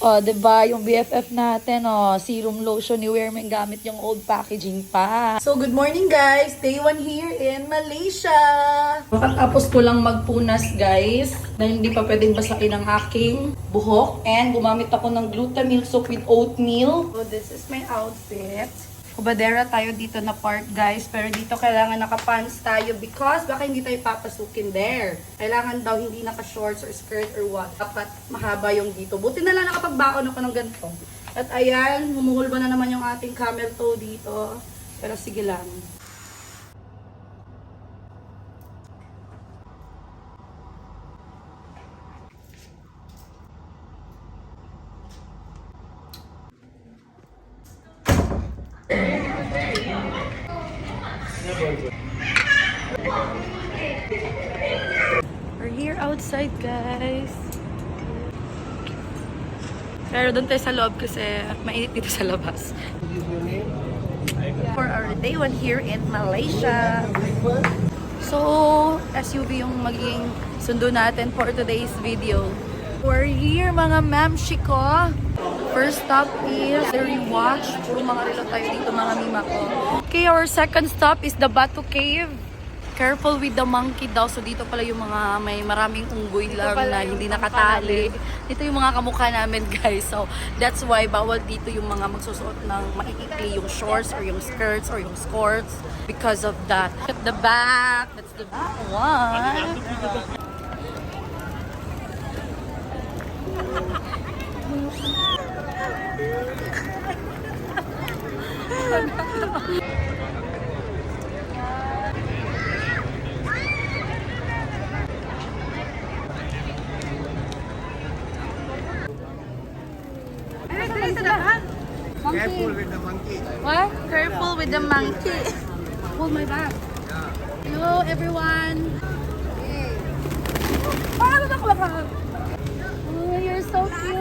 Oh, 'di ba yung BFF natin, oh, serum lotion ni Wearman gamit yung old packaging pa. So, good morning guys! Day 1 here in Malaysia! Tapos ko lang magpunas guys, dahil hindi pa pwedeng basakin ang aking buhok. And gumamit ako ng glutamine soap with oatmeal. So, this is my outfit. Kubadera tayo dito na part guys, pero dito kailangan nakapants tayo because baka hindi tayo papasukin there. Kailangan daw hindi naka-shorts or skirt or what. Dapat mahaba yung dito. Buti na lang nakapagbaon ako ng ganito. At ayan, humuhulba na naman yung ating camel toe dito. Pero sige lang. We're here outside, guys. Pero doon tayo sa loob kasi mainit dito sa labas. For our day 1 here in Malaysia. So, SUV yung magiging sundo natin for today's video. We're here, mga mamshi ko. First stop is the rewatch. Puro mga relo tayo dito, mga mima ko. Okay, our second stop is the Batu Cave. Careful with the monkey daw. So dito pala yung mga may maraming unggoy lang na hindi nakatali. Dito yung mga kamukha namin, guys. So that's why bawal dito yung mga magsusuot ng maikikli yung shorts or yung skirts or yung skirts because of that. At the back, that's the back one. Careful with the monkey. What? Careful with the monkey. Hold my bag. Hello, everyone. Paano na ka? Oh, you're so cute.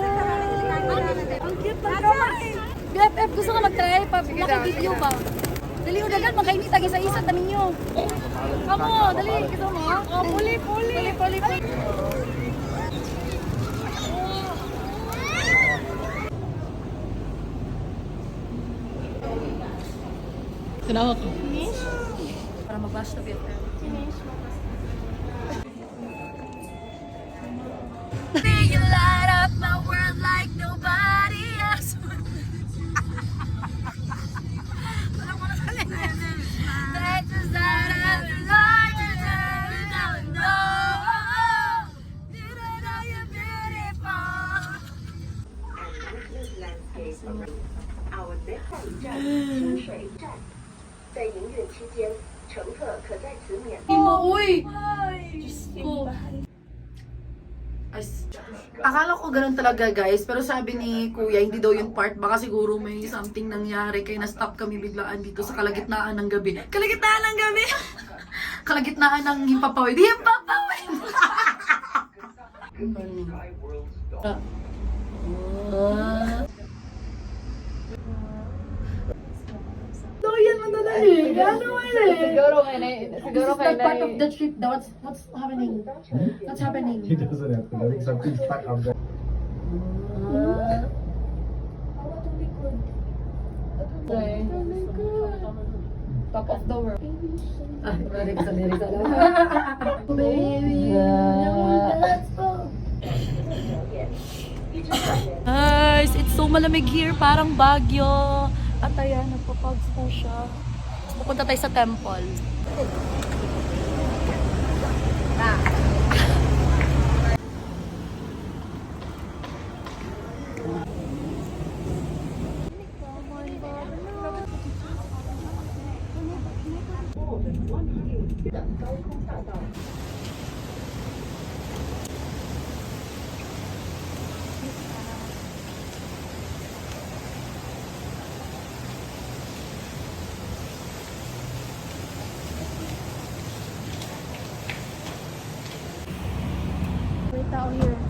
Ang cute na guys. BFF, gusto ka mag-try? Maki-video ba? Dali o dagan, magkainit. Isa-isa, tanin nyo. Kamu, dali. Gusto mo? Oh, puli. Tinawa ko. Para mag-bash na BFF. You light up my world like nobody else. That's just out of the light you don't know. You don't know you're beautiful. Our Deccan 站清水站，在营运期间，乘客可在此免。 Uy! Diyos ko. Akala ko ganun talaga guys, pero sabi ni kuya, hindi daw yung part, baka siguro may something nangyari, kaya na-stop kami biglaan dito sa kalagitnaan ng gabi. Kalagitnaan ng gabi! Kalagitnaan ng himpapawid. Himpapawid! So yan mo talaga eh. Gano'n mo eh. This is not part of the trip. What's happening? What's happening? He doesn't have to know. Something's stuck up there. Top of the world. Ah, lyrics. Baby, let's go. Guys, it's so malamig here. Parang Baguio. At ayan, nagpapags po siya. Pupunta tayo sa temple. Tao here.